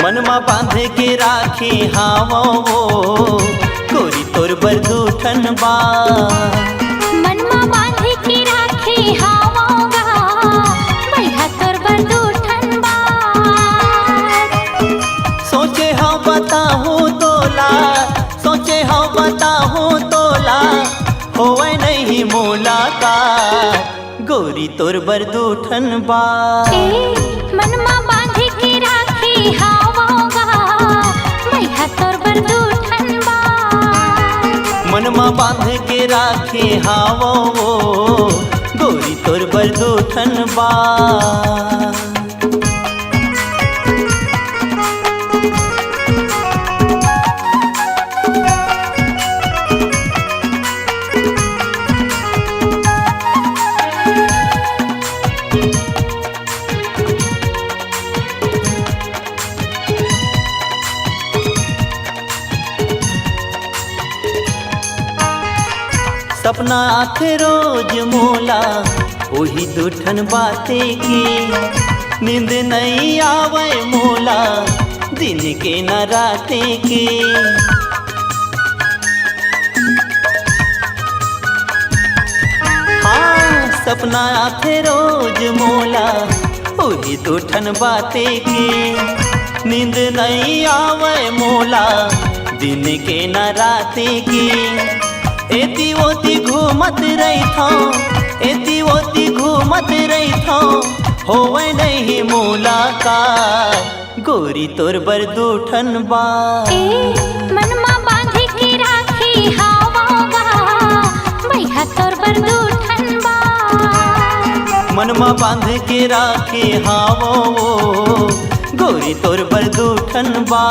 मनमा बांध के राखे हावो गोरी तोर बरदूठन बा। मनमा बांध के राखे हावोगा भैया तोर बरदूठन बा। सोचे हाँ बताहूँ तोला, सोचे हाँ बताहूँ तोला होवे नहीं मुलाकात गोरी तोर बरदूठन बा। मनमा बांध के राखे हावोगा भैया तोर बरदूठन बा। मनमा बांध के राखे हावो गोरी तोर बरदूठन बा। सपना आथे रोज मोला वही दूठन बाते की। नींद नहीं आवे मोला दिन के न राते की। हाँ सपना आथे रोज मोला वही दूठन बाते की। नींद नहीं आवे मोला दिन के न राते की। एती ओती घूमत रही था, एती ओती घूमत रही था होवे नहीं मुलाकात गोरी तोर बरदूठन बा। मनमा बांध के राखे हावोगा भैया तोर बरदूठन बा। मनमा बांध के राखे हावो गोरी तोर बरदूठन बा।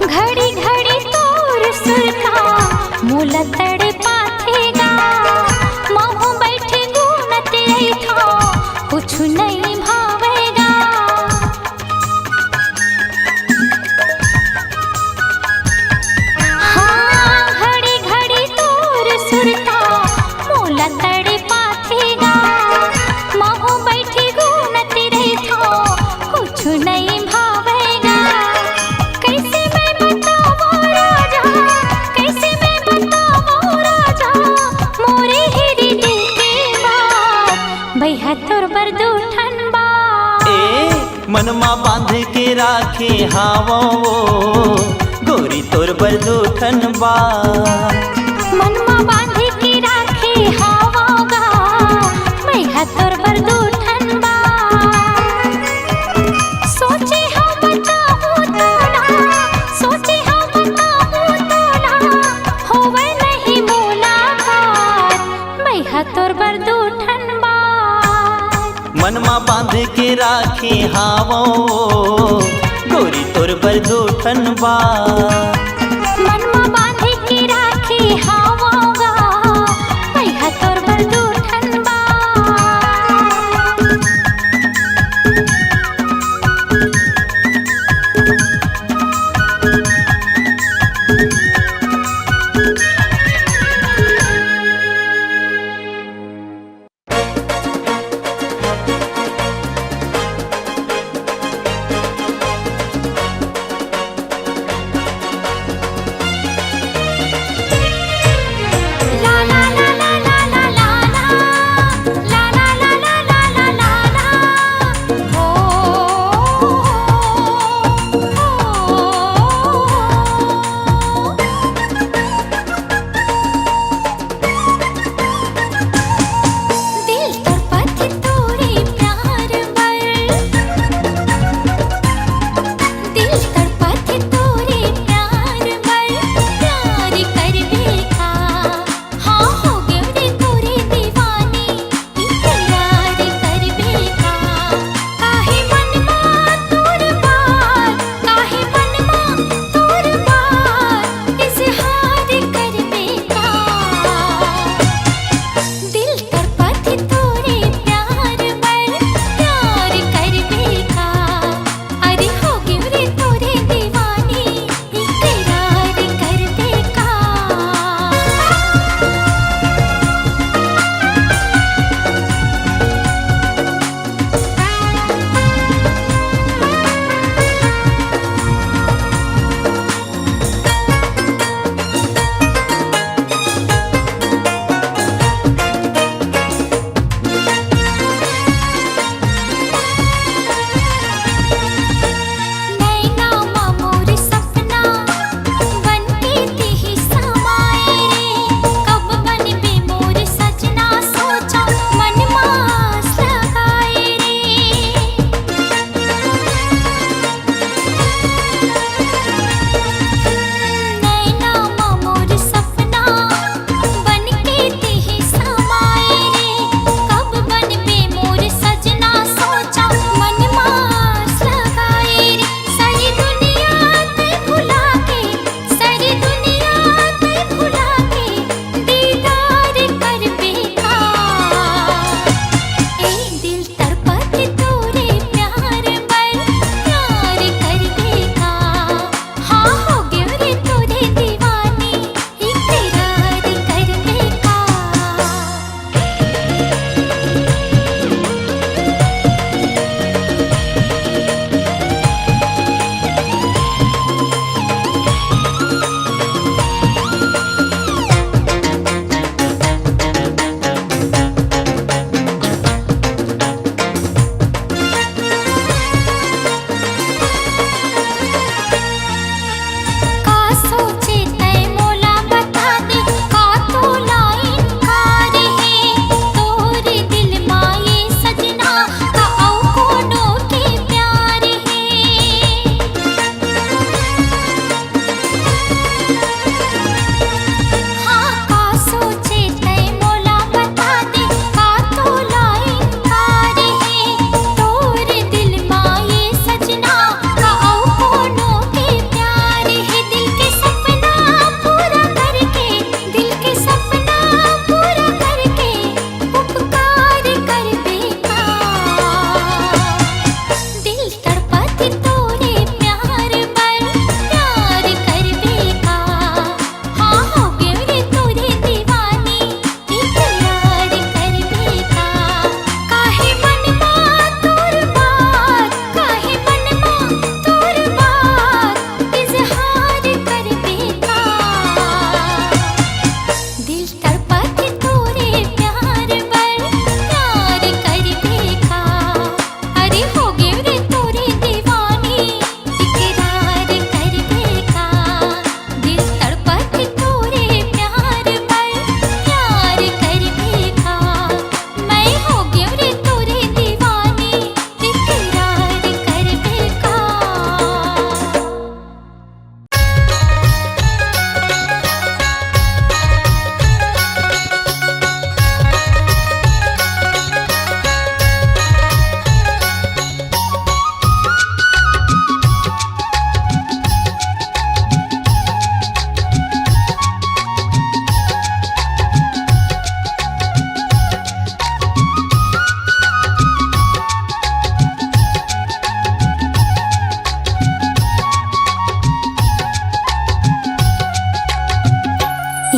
घड़ी घड़ी तोर सुर का मूल तड़ पाथेगा। महू बैठे गुनत था कुछ नहीं भावेगा। हाँ घड़ी घड़ी तोर सुर का मूल तड़ पाथेगा। महू बैठे गुनत था कुछ नहीं भावेगा। कैसे मैं बताऊं राजा, कैसे मैं बताऊं राजा मोरे हिरी दिल की बात भैया तोर बरदूठन बा। मनमा बांध के राखे हावो गोरी तोर बरदूठन बा। मनमा बांध के राखे हावोगा भैया तोर बरदूठन बा। सोचे हाँ बताऊं तोला, सोचे हाँ बताऊं तोला होवे नहीं मुलाकात भैया तोर बरदूठन बा। मनमा बांध के राखे हावो गोरी तोर बरदूठन बा। मनमा बांध के राखे हावोगा भैया तोर बरदूठन बा।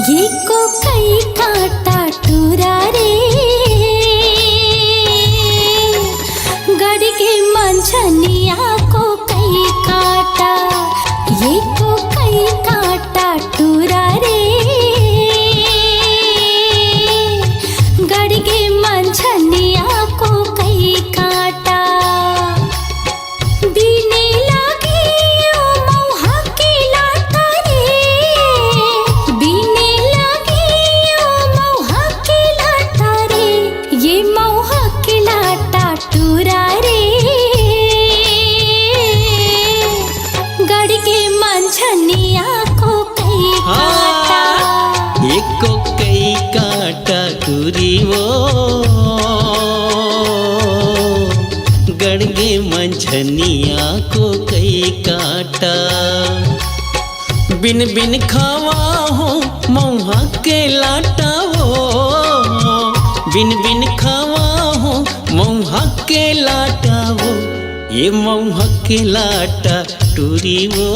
ये को कई काटा टूरा रे गड़ के मंझनिया को कई काटा ये को कई काटा टूरा रे गड़ के मंझनिया को कई काटा बीने लागे ओ मौहा के लाटा रे बीने लागे ओ मौहा के लाटा रे ये मौहा के लाटा टूरा रे गड़ के मंझनिया को कई काटा एक को कई काटा टूरी वो गड़गे मंझनिया को कई काटा बिन बिन खावा हो मौहा के लाटा वो बिन बिन खावा हो मौहा के लाटा वो ये मौहा के लाटा टूरी वो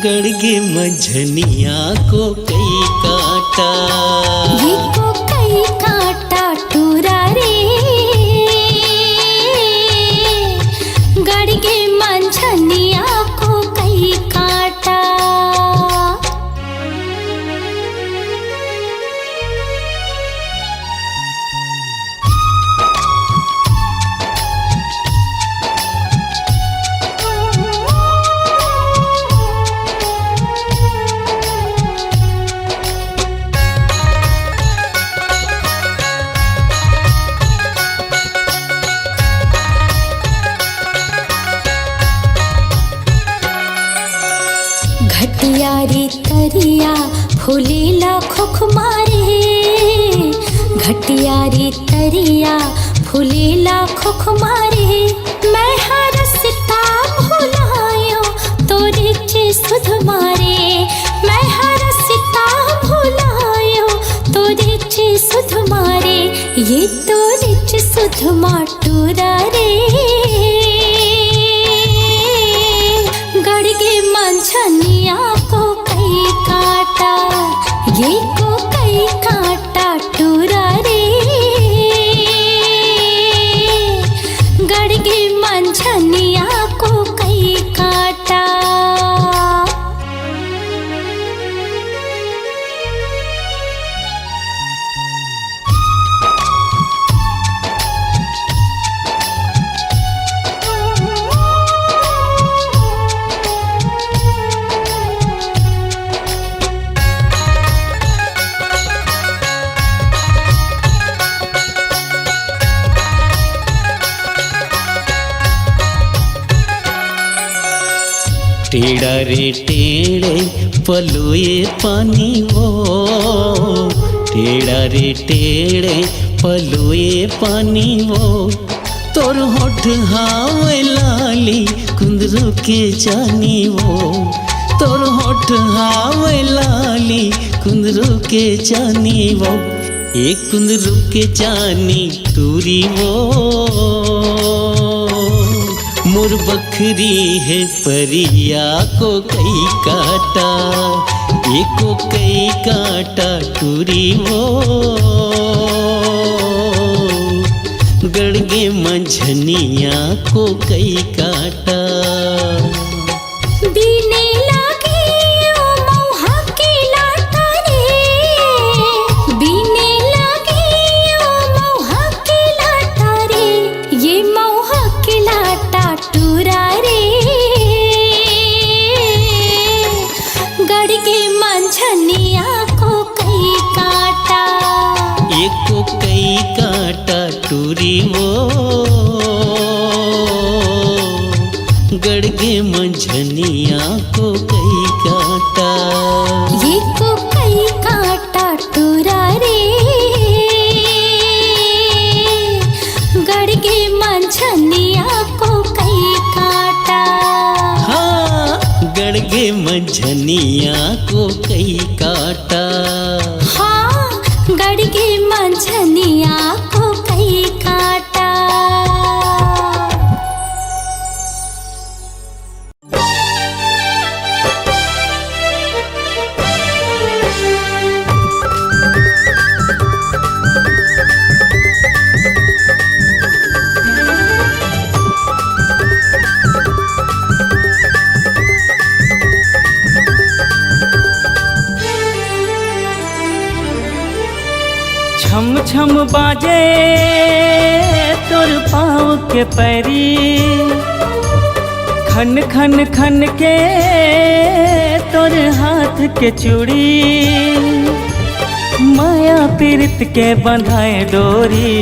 गड़गे मंझनिया को कई काटा ये को कई काटा टूरा रे गड़ के मंझनिया को कई काटा घटिया रे तरिया फूलेला खोख मारे घटिया रे तरिया फूलेला खोख मारे मैं हरसता भुलायो तोरे चे सुध मारे मैं हरसता भुलायो तोरे चे सुध मारे ये तोरे चे सुध माटूरा रे गड़गे मंझनिया को कई काटा ये को कई काटा टूरा रे गड़गे मंझनिया को कई काटा टेढ़ा रे टेढ़े पलोए पानी वो टेढ़ा रे टेढ़े पलोए पानी वो तोर होठ हावे लाली कुंदरू के जानी वो तोर होठ हावे लाली कुंदरू के जानी वो एक कुंदरू के जानी टूरी वो मोर बखरी है परिया को कई काटा एको कई काटा टूरी वो गड़गे मंझनिया को कई काटा बीने लागे ओ मौहा के लाटा रे बीने लागे ओ मौहा के लाटा रे ये मौहा के लाटा टूरा रे गड़गे मंझनिया को कई काटा एको कई काटा टूरी वो गड़गे मंझनिया को कई काटा ये को कई काटा टूरा रे गड़गे मंझनिया को कई काटा हाँ गड़गे मंझनिया को कई काटा हाँ गड़गे मंझनिया को कई काटा बाजे तोर पाँव के पैरी, खन खन खन के तोर हाथ के चूड़ी, माया पीरित के बंधाए डोरी।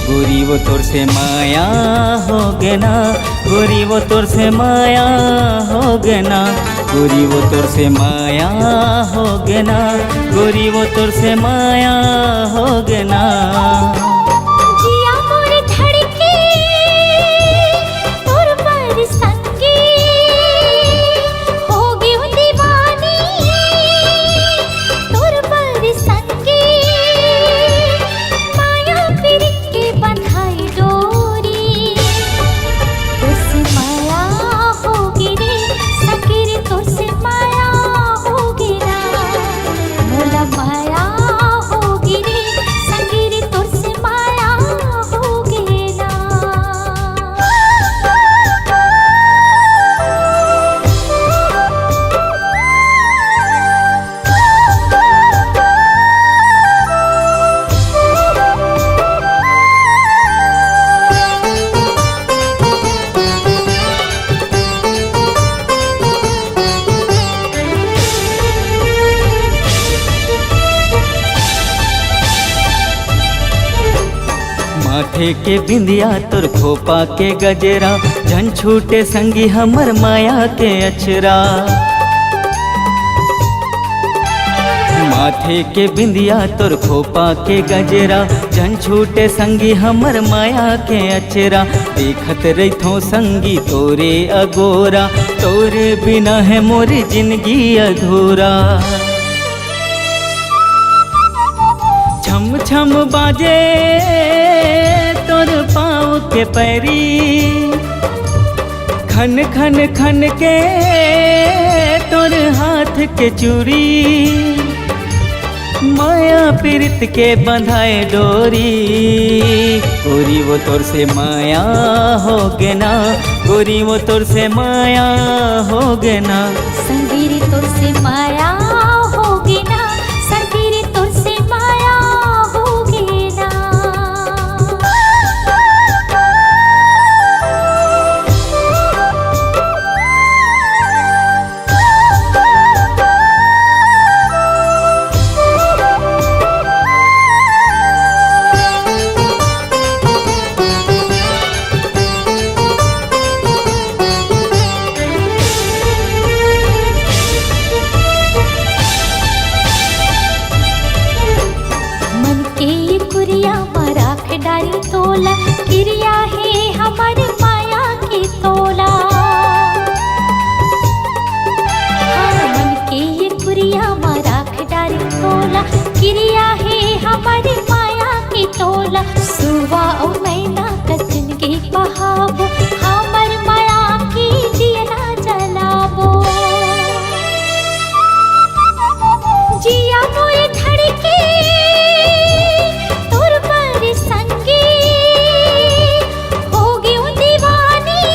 गोरी वो तोर से माया हो गे ना, गोरी वो तोर से माया हो गे ना, गोरी वो तोर से माया हो गे ना, गोरी वो तोर से माया हो गे ना। जिया मोर धड़के तोर पर संगे, हो गयो दीवानी तोर पर संगे, माया पीरित के बंधाई डोरी। तोर से माया होगी रे सखी रे, तोर से माया होगी ना, मोला माया होगी रे सखी रे, तोर से माया होगी ना। माथे के बिंदिया तोर खोपा के गजरा, झन छूटे संगी हमर माया के अचरा। माथे के बिंदिया तोर खोपा के गजरा, झन छूटे संगी हमर माया के अचरा। देखत रहिथो संगी तोरे अगोरा, तोरे बिना है मोरी जिंदगी अधूरा। छम छम बाजे तोर पाँव के पैरी, खन खन खन के तोर हाथ के चूड़ी, माया पीरित के बंधाए डोरी। गोरी वो तोर से माया हो गे ना, गोरी वो तोर से माया हो गे ना, संगीरी तोर से माया होगी ना, संगीरी तोर से माया होगी ना। मन के कुरिया मराख डारी तोला, क्रिया है हमारे माया की तोला। हाँ, मन के कुरिया मराख डारी तोला, क्रिया है हमारे माया की तोला। सुवा ओ मैना कचन के बहावो, हमर माया की दिया ना जलावो। जिया मोर धड़के तोर पर संगे, हो गयो दीवानी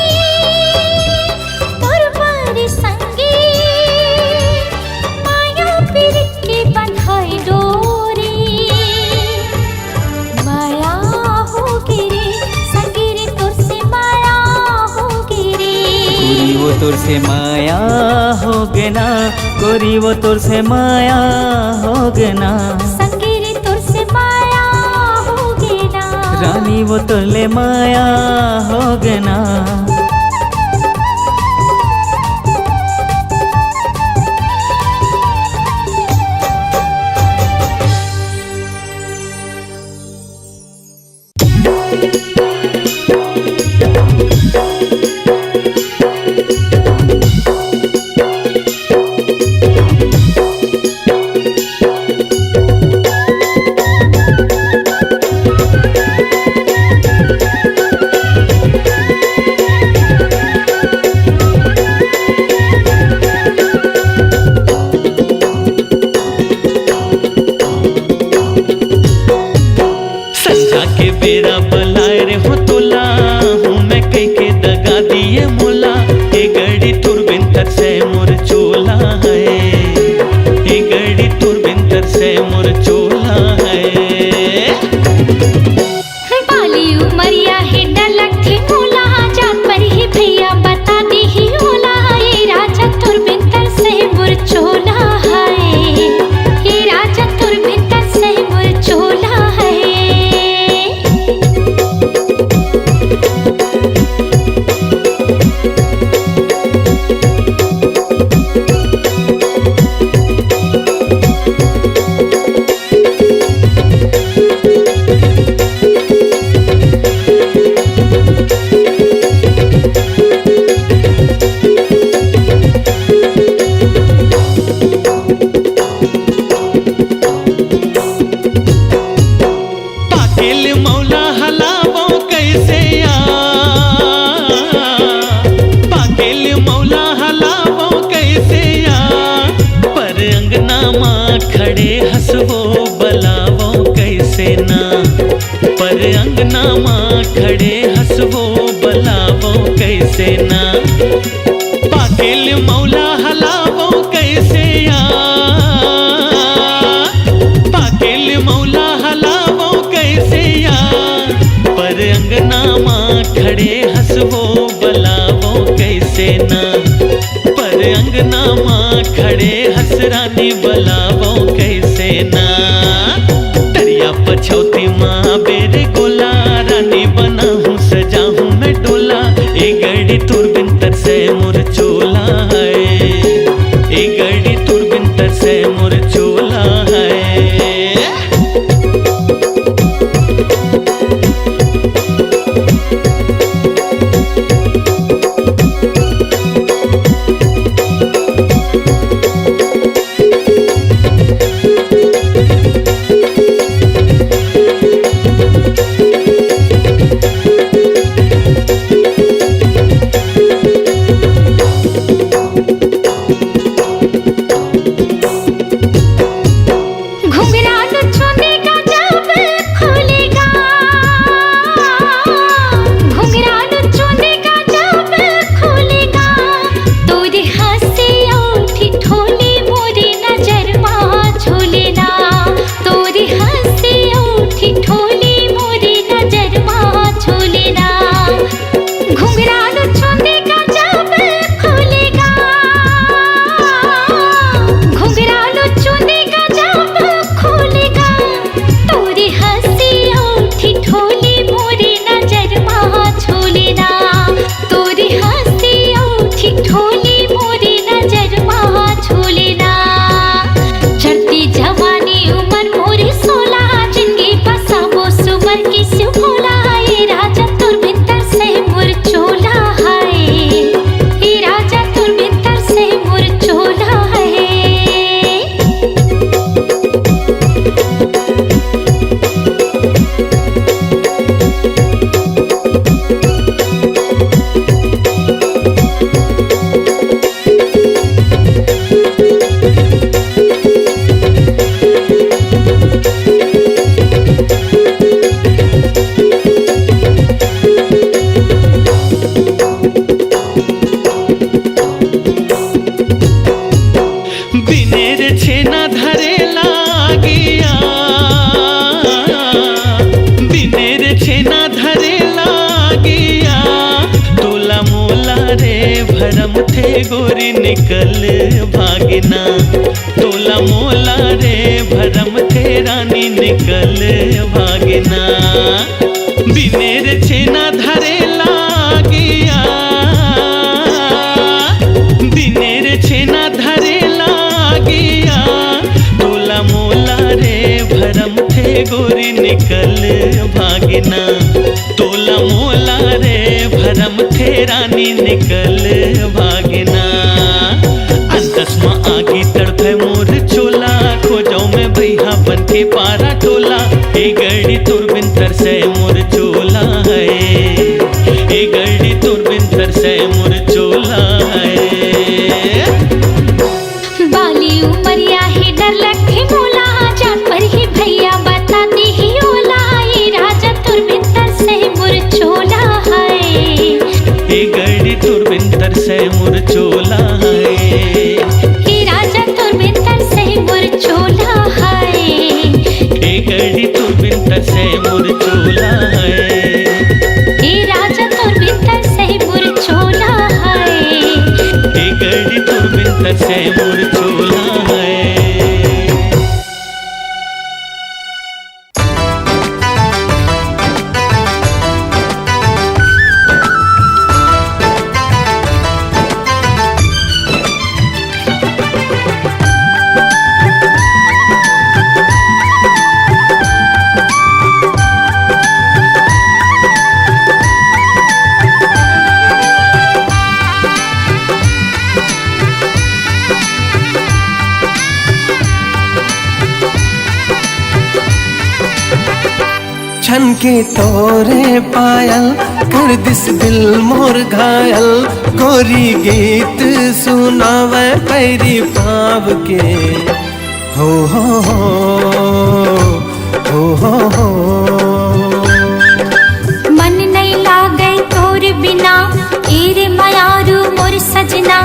तोर पर संगे, माया पीरित के बंधाई डोरी। माया होगी रे संगी रे, तोर से माया होगी रे। गोरी वो तोर से माया हो गे ना, गोरी वो तोर से माया हो गे ना, संगीरी तोर से माया होगी ना, रानी वो तोर ले माया हो गे ना। से मोर चोला है। पाकेल मौला हलावो कैसे या, पाकेल मौला हलावो कैसे या, पर अंगना माँ खड़े हंसवो बलावो कैसे ना, पर अंगना माँ खड़े हंसवो बलावो कैसे ना, पाकेल मौला हलावो कैसे या, पाकेल मौला हलावो कैसे या, पर अंगना माँ खड़े हंसवो बलावो कैसे ना, पर अंगना माँ खड़े हंसरानी बलावो कैसे ना, दरिया पछौती माँ बेरे गोला, रानी बना हूँ सजा हूँ मैं डोला, ए गड़ी तुरबिन तर से मोर चोला है, ए गड़ी तुरबिन तर से मोर चोला है। गोरी निकल भागना, तोला मोला रे भरम थे रानी निकल भागना, बिनेर छेना धरे लागिया, बिनेर छेना धरे लागिया, तोला मोला रे भरम थे गोरी निकल भागना, तोला मोला रे भरम थे रानी निकल भागना, अंतस माँ आगी तड़पे मोर चोला, खोजो में भैया बन के पारा टोला, ए गड़ी तुरबिन तर से मोर चोला है, ए गड़ी तुरबिन तर से मोर चोला है। बाली उमरिया है डर लगती मोला, जान पर ही भैया बताती ही ओला, ये राजा तुरबिन तर से मोर चोला है, ए गड़ी तुरबिन तर से मोर चोला है, ये राजा तुरबिन तर से मोर चोला है, ए गड़ी तुरबिन तर से मोर चोला है, ये राजा तुरबिन तर से मोर चोला है, ए गड़ी तुरबिन तर से मोर चोला है। छनके तोरे पायल कर दिस दिल मोर घायल। गोरी गीत सुनावे पैरी पाव के हो हो। मन नहीं लागे तोर बिना एरे मयारू मोर सजना।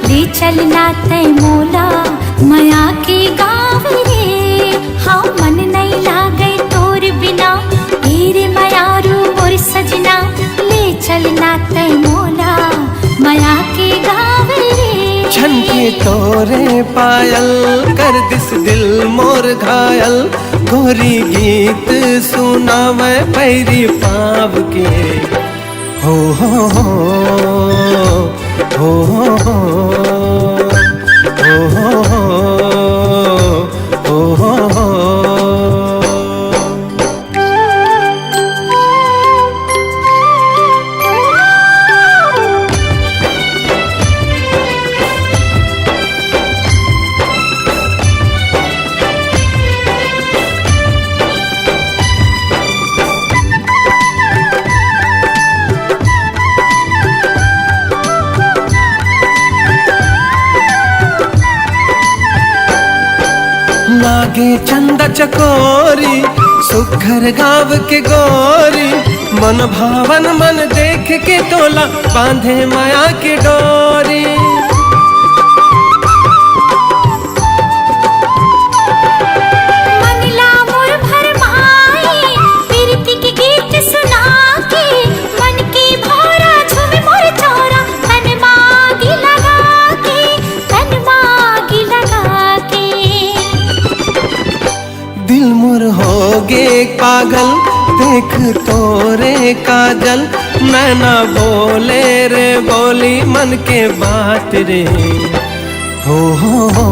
ले चलना तय मोला माया के गाँव रे। हाँ मन नहीं लागे तोर बिना एरे मयारू मोर सजना। ले चलना तय मोला माया के गाँव रे। छनके तोरे पायल कर दिस दिल मोर घायल। गोरी गीत सुनावे पैरी पाव के हो लागे चंदा चकोरी सुखर गाँव के गोरी। मन भावन मन देख के तोला बांधे माया की डोरी। मनला मोर भरमाई प्रीति के गीत सुना के। मन की भौरा झूमे मोर चौरा तन मागी लगा के। तन मागी लगा के दिल मुर होगे पागल देख तोरे काजल। नैना बोले रे बोली मन के बात रे हो हो।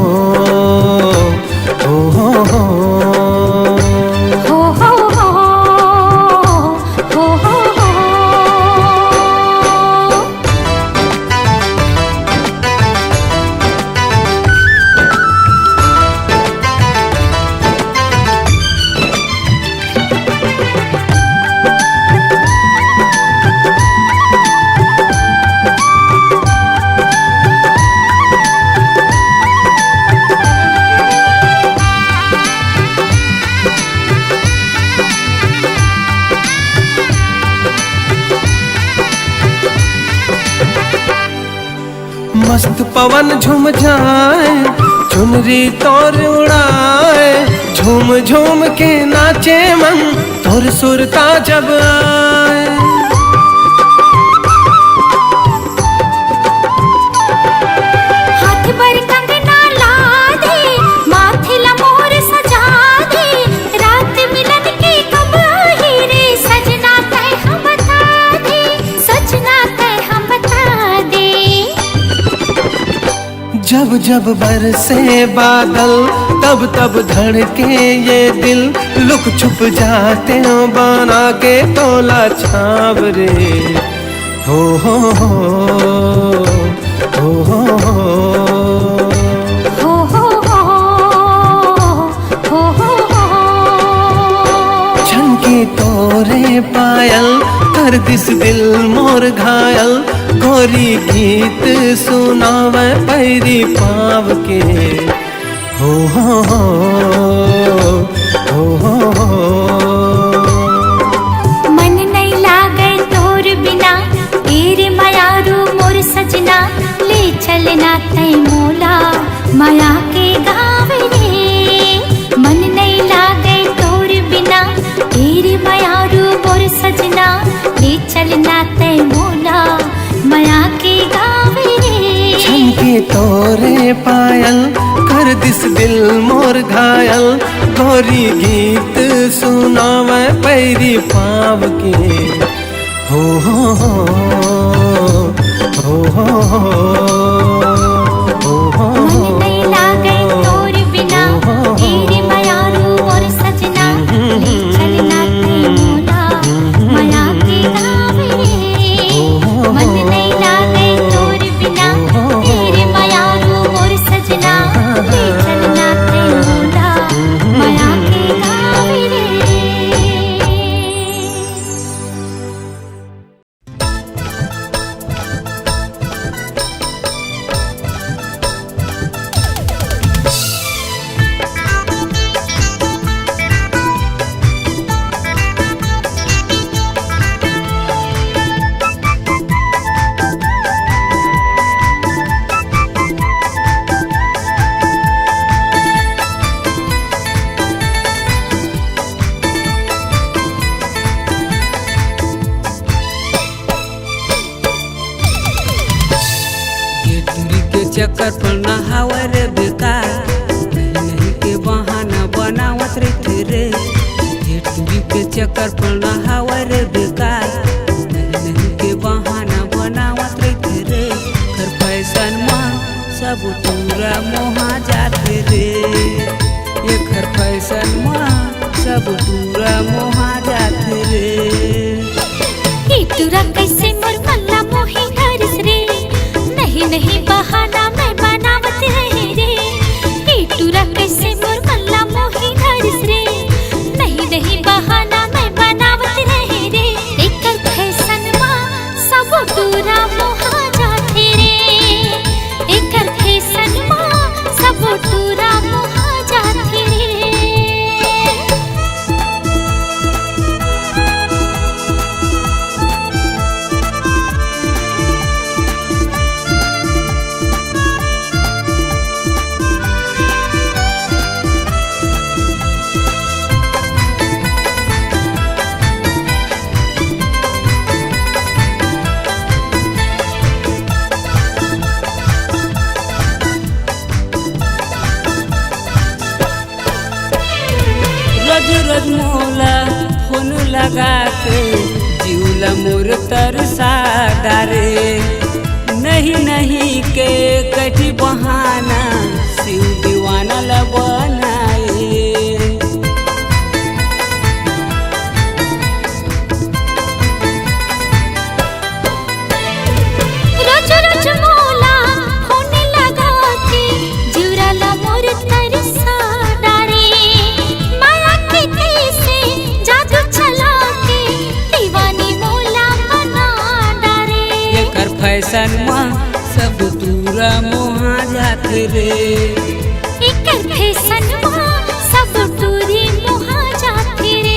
मस्त पवन झूम जाए चुनरी तोर उड़ाए। झूम झूम के नाचे मन तोर सुरता जब आए। हाथ पर कंगना ला दे माथे ला मोर सजा दे। रात मिलन के कब आई रे सजना तय हम बता दे। सजना तय हम बता दे। जब जब बरसे बादल तब तब धड़के ये दिल। लुक छुप जाते हो बना के तोला छाव रे हो छनके तोरे पायल कर दिस दिल मोर घायल। गोरी गीत सुनावे पैरी पाव के हो मन नहीं लागे तोर बिना एरे मयारू मोर सजना। ले चलना तय मोला माया के गाँव रे। मन नहीं लागे तोर बिना एरे मयारू मोर सजना। ले चलना तय मोला माया के गाँव रे। छनके तोरे पायल कर दिस दिल मोर घायल। गोरी गीत सुनावे पैरी पाव के हो मन नहीं लागे तोर बिना एरे मयारू मोर सजना। ले चलना तय मोला माया के गाँव रे। मन नहीं लागे तोर बिना एरे मयारू मोर सजना। ले चलना तय मोला माया के गाँव रे। चक्कर पर नहावे रे बेकार, नहीं नहीं के बहाना बनावत रहते रे। ये टूरी के चक्कर पर नहावे रे बेकार, नहीं नहीं के बहाना बनावत रहते रे। कर फैशन माँ सब टूरा मोहा जाते रे, ये कर फैशन माँ सब टूरा मोहा जाते रे। ई टूरा कैसे मोर मल्ला मोही धरस रे, नहीं नहीं बहाना मैं बनावत रहे रे। ई टूरा कैसे मोर मल्ला मोही धरस रे, नहीं नहीं बहाना मैं बनावत रहे रे। एकर फैशन माँ सब टूरा मोहा जाते रे, एकर फैशन माँ सब टूरा मोहा जाते रे। रोज रोज मोला फोन लगा के जीवला मोर तरसा डारे, नहीं नहीं के कठी बहाना शिव दीवाना ला बनाए। रोज रोज मोला फोन लगा के जुराला मोर तरसा डारे, माया के कैसे जादू चला के दीवानी मोला बना डारे। ये कर फैशन माँ सब दूरा मोहा जाते रे, एकर फैशन माँ सब टूरी मोहा जाते रे।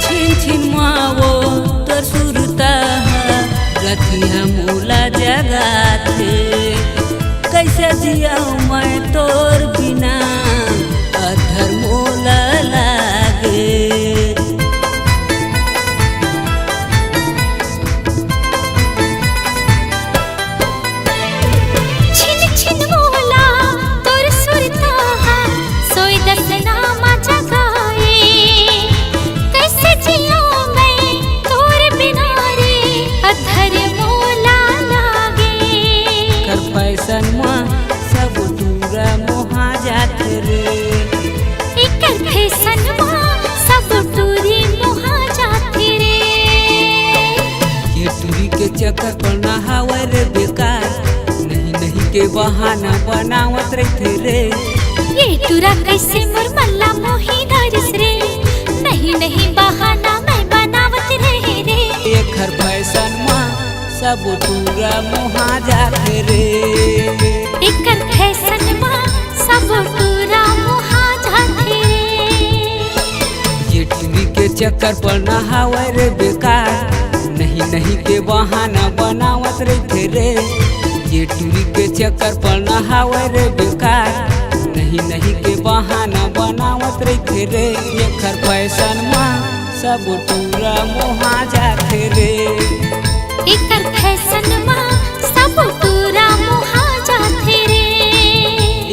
छिन छिन मावो तोर सुरता रथिया मोला जगा थे, कैसे जियाऊं मैं तोर बिना अधर मोला लागे। छिन छिन मोला तोर सुरता सोई दसनामा जगाए, कैसे जियाऊं मैं तोर बिना रे अधर मोला लागे। कर फैशन माँ सब दूरा मोहा जाते रे, एकर फैशन माँ सब टूरी मोहा जाते रे। ये टूरी के चक्कर पर नहावे रे बेकार, नहीं नहीं के बहाना बनावत रहते रे। ये टूरा कैसे मोर मल्ला मोही धरस रे, नहीं नहीं बहाना मैं बनावत रहे रे। ये खर फैशन माँ सब टूरा मोहा जाते रे, एकर फैशन माँ सब टूरा मोहा जाते रे। ये टूरी के चक्कर पर नहावे रे बेकार, नहीं नहीं के बहाना बनावत रहते रे। ये टूरी के चक्कर पर नहावे रे बेकार, नहीं नहीं के बहाना बनावत रहते रे। ये खर फैशन माँ सब टूरा मोहा जाते रे, एकर फैशन माँ सब टूरा मोहा जाते रे।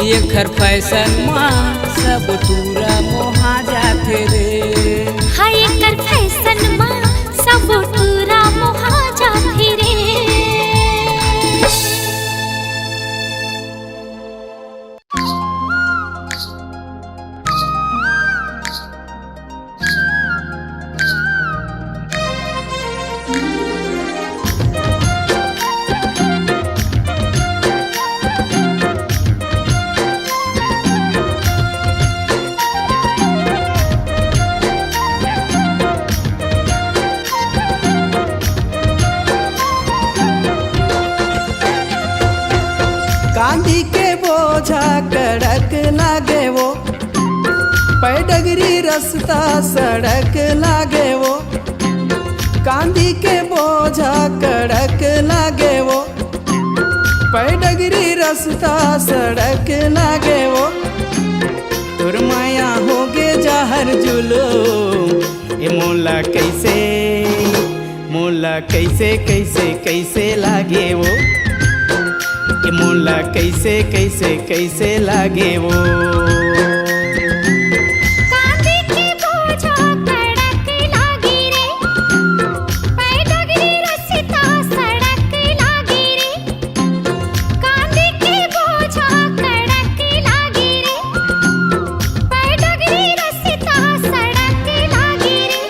ये खर फैशन माँ सब टूरा मोहा जाते रे। हाय एकर फैशन माँ सब टूरा मोहा जाते रे। रास्ता सड़क लागे वो, कांदी के बोझा कड़क लागे वो, पैडगरी रास्ता सड़क लागे वो, तोर माया होगे जहर जुलूम, ए मोला कैसे कैसे कैसे लागे वो, ए मोला कैसे कैसे कैसे लागे वो। कांदी के बोझा कड़क लागी रे, पैडगरी रास्ता सड़क लागी रे, कांदी के बोझा कड़क लागी रे, पैडगरी रास्ता सड़क लागी रे,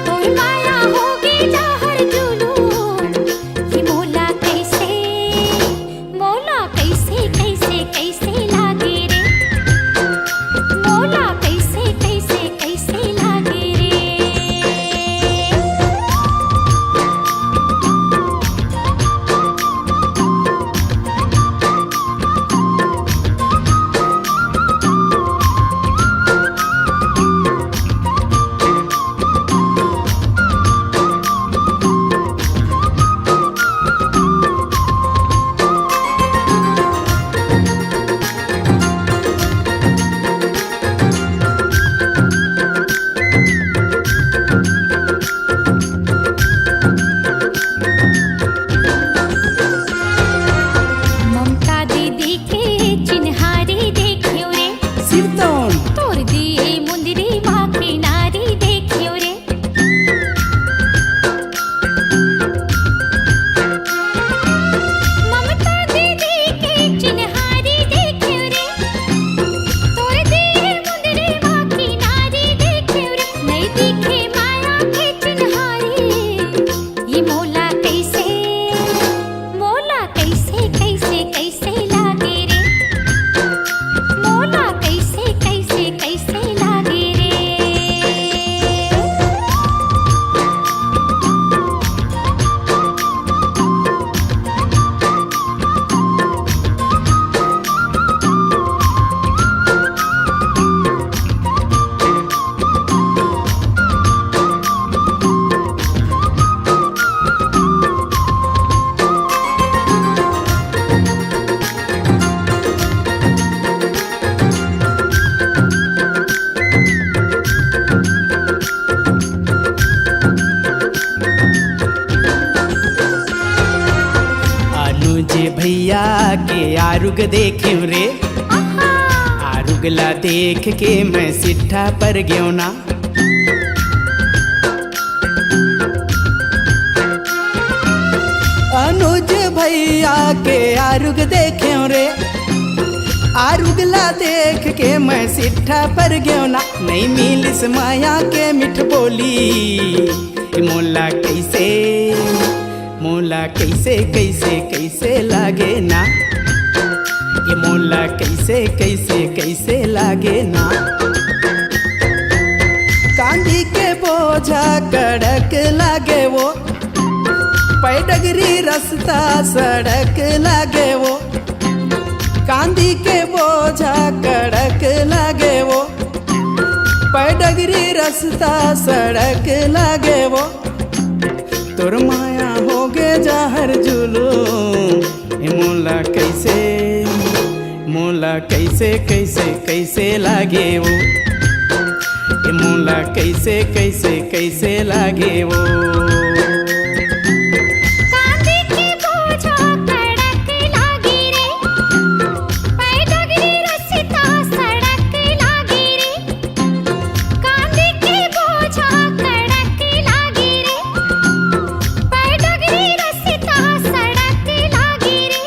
तोर माया होगी जहर जुलूम, ये मोला कैसे कैसे कैसे लागे रे, मोला कैसे कैसे लागे रे। ममता दीदी के चिन्हारी देखियो रे, सिरतौन तोर दिए मुंदरी माँ की नारी देखियो रे, ममता दीदी के चिन्हारी देखियो रे, तोर दिए मुंदरी माँ की नारी देखियो रे, नहीं दिखे माया के चिन्हारी, ये मोला कैसे कैसे लागे रे, मोला कैसे कैसे लागे रे। अनुज भैया के आरुग देखियो रे, आरुगला देख के मैं सिट्ठा पर गयो ना, अनुज भैया के आरुग देखियो रे, आरुगला देख के मैं सिट्ठा पर गयो ना, नहीं मिलिस माया के मिठ बोली, मोला कैसे कैसे लागे ना, ये मोला कैसे कैसे लागे ना। कांदी के बोझा कड़क लागे वो, पैडगरी रास्ता सड़क लागे वो, कांदी के बोझा कड़क लागे वो, पैडगरी रास्ता सड़क लागे वो, तोर माया होगे जहर जुलूम, ए मोला कैसे कैसे लागे वो, ए मोला कैसे कैसे लागे वो। कांदी के बोझा कड़क लागी रे, पैडगरी रास्ता सड़क लागी रे, कांदी के बोझा कड़क लागी रे, पैडगरी रास्ता सड़क लागी रे,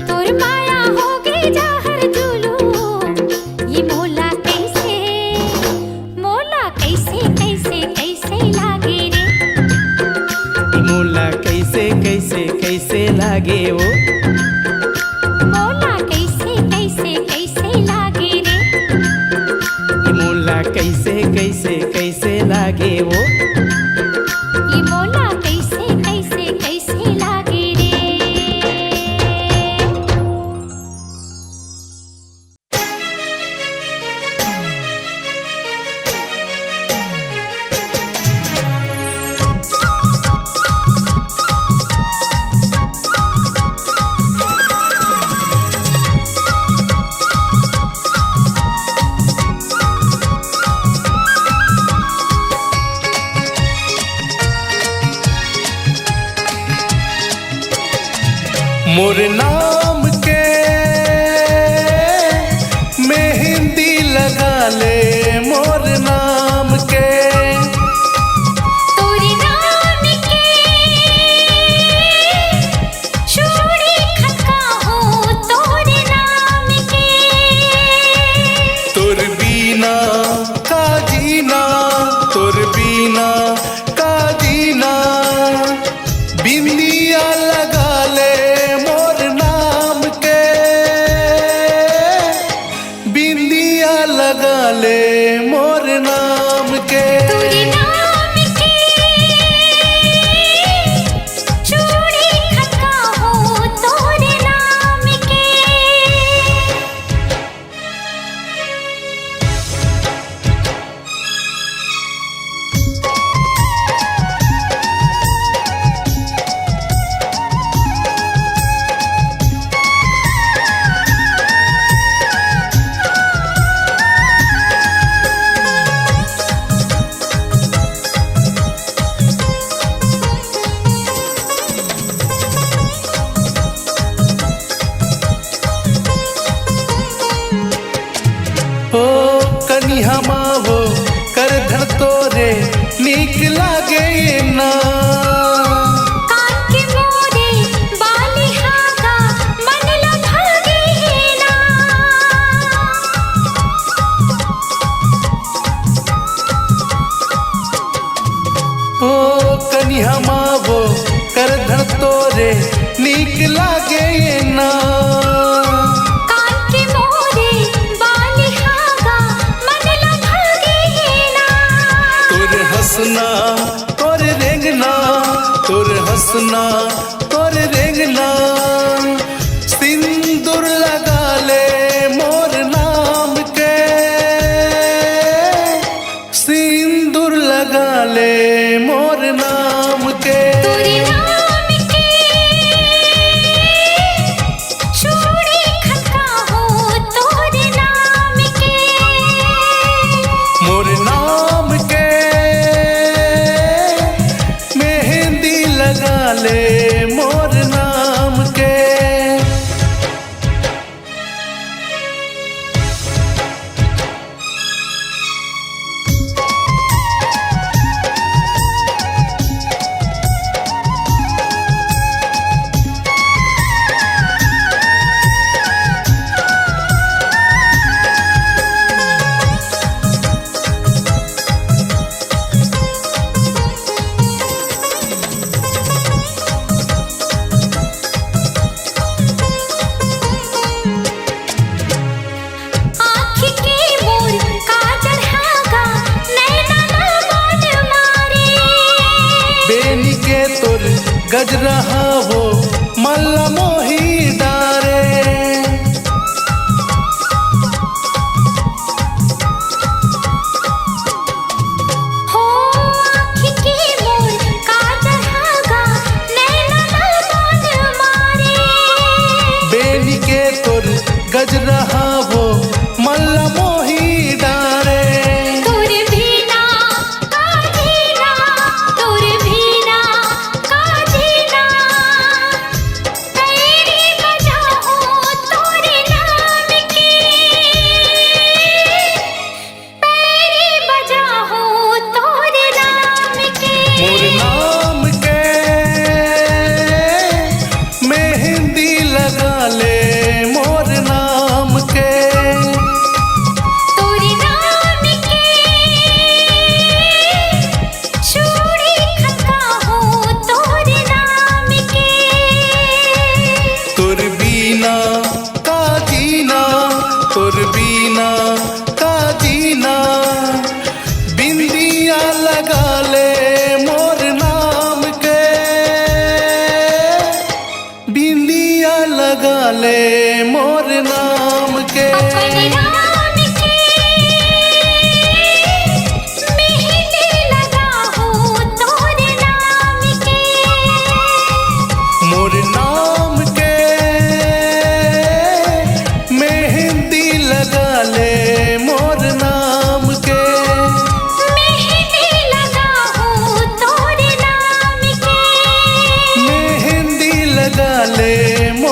तोर माया होगे जहर जुलूम, ये मोला कैसे कैसे लागे रे, मोला कैसे लागे वो, मोला कैसे लागे रे, मोला कैसे लागे वो, ये मोला कैसे लागे रे। मोर नाम के मेहंदी लगा ले, मोर नाम के तोरे नाम के चूड़ी खनका हो, तोरे नाम के तोर बीना का जीना, तोर बीना का जीना, बिंदिया लगा ले मोर नाम के, बिंदिया लगा ले मोर नाम के तोरे नाम के चूड़ी खनका हो, तोरे नाम के ओ कनिहा मावो कर धर तोरे नीक लागे ना, कान के मोरे बाली हागा मन ला भागे ना, ओ कनिहा मावो कर धर तोरे नीक लागे ना, कान के मोरे बाली हागा मन ला भागे ना, तोर हंसना तोर रेंगना, तोर हंसना तोर रेंगना, सिंदूर लगा ले मोर नाम के, सिंदूर लगा ले मोर नाम के तोरे नाम के चूड़ी खनका हो, तोरे नाम के मोर नाम के मेहंदी लगा ले मोर नाम के आँख के मोर काजल हागा नैना ना मन मारे, बेनी के तोर गज रहा हो मल्ला मोही डारे, हो आँख के मोर काजल हागा नैना ना मन मारे, बेनी के तोर गज रहा हो मल्ला मोही डारे, तोर भीना का जीना, तोर भीना का जीना, तेरी वजह हो तोरे नाम की, तेरी वजह हो तोरे नाम की मोर नाम के मेहंदी लगा ले मोर नाम के, तोरे नाम के चूड़ी खनका हो, तोरे नाम के तोर बीना का जीना, तोर बीना का जीना, बिंदिया लगा ले मोर नाम के, बिंदिया लगा ले मोर नाम के अपने नाम के मेहंदी लगा हो, तोरे नाम के मोर नाम के मेहंदी लगा ले मोर नाम के, मेहंदी लगा हो, तोरे नाम के मेहंदी लगा ले मोर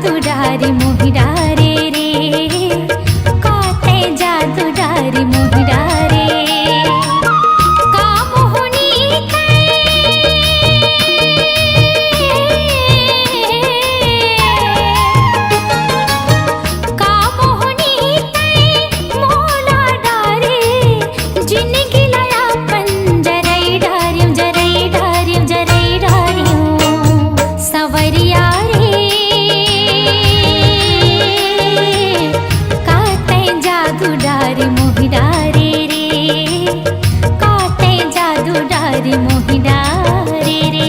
जादू डारी मोहि डारे रे काते जादू डारी मोहि डारे का मोहनी का मोहनी मोला डारे जिंदगी लाया पंजरई डारियों जरई डारियों जरई डारियों सवरिया रे काते जादू डारी मोहि डारे रे काते जादू डारी मोहि डारे रे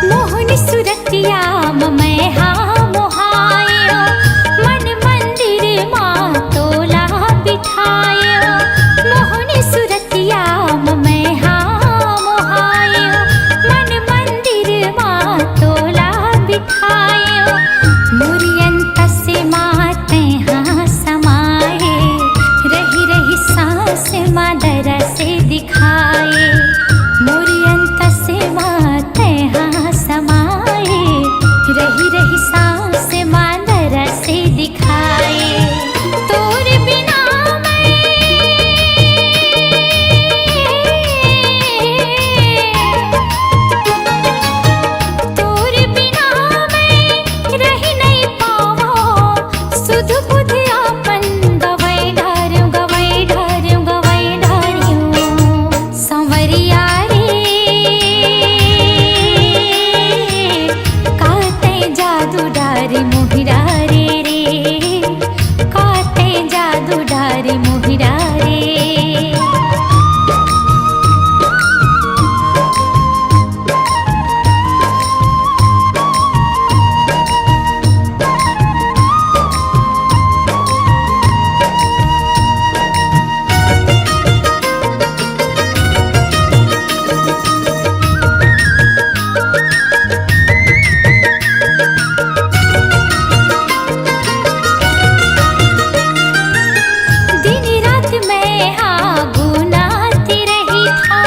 मोहनी सुरतिया मैं हाँ मोहायो मन मंदिर माँ तोला बिठायो मोहनी सुरतिया मैं हाँ मोहायो मन मंदिर माँ तोला बिठायो मुरियंत से माते हाँ समाये रही रही सांस मादर से दिखाए मुरियंत से माते हाँ समाये रही रही सांस मादर से दिखाए तोर बिना तोर बिना मैं रह नहीं पावो सुध बुध आपन गवई ढारियों गवई ढारियों गवई ढारियों संवरिया रे काते जादू डारी मोहि डारे रे काते जादू डारी मोहि डारे दिन रात मैं हाँ गुनाती रही था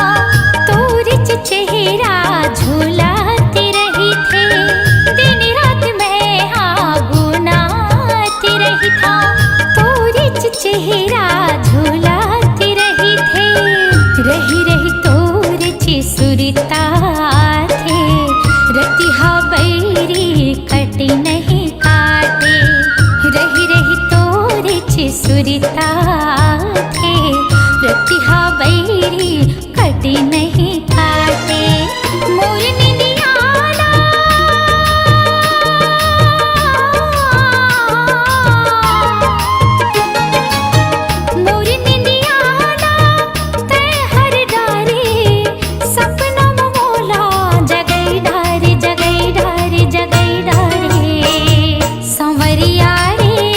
तोरिच चेहरा झूलाती रही थे दिन रात मैं हाँ गुनाती रही था तोरिच चेहरा झूलाती रही थे रही रही तोरिच सुरता थे रतिहा बैरी कटी नहीं काटे रही रही तोरिच सुरता थे रतिहा बैरी कटी नहीं काटे मोर निंदियाला मोर निंदियाला ते हर डारे सपना मोला जगई डारे जगई डारे जगई डारे संवरिया रे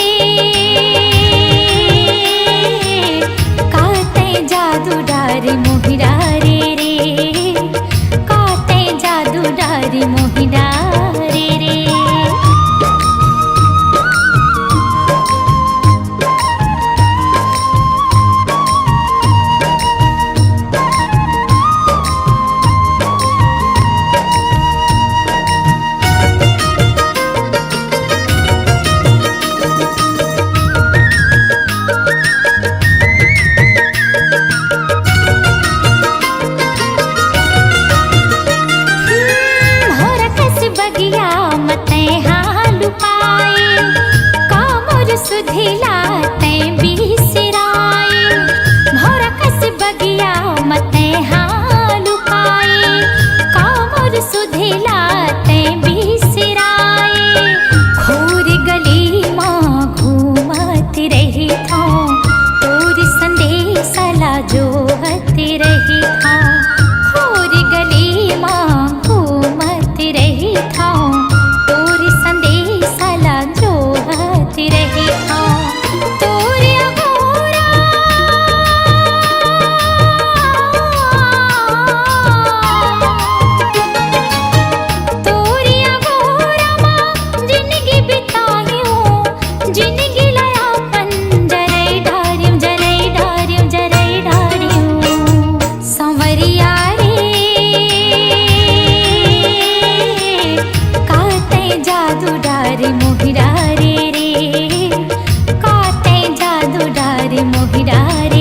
डारे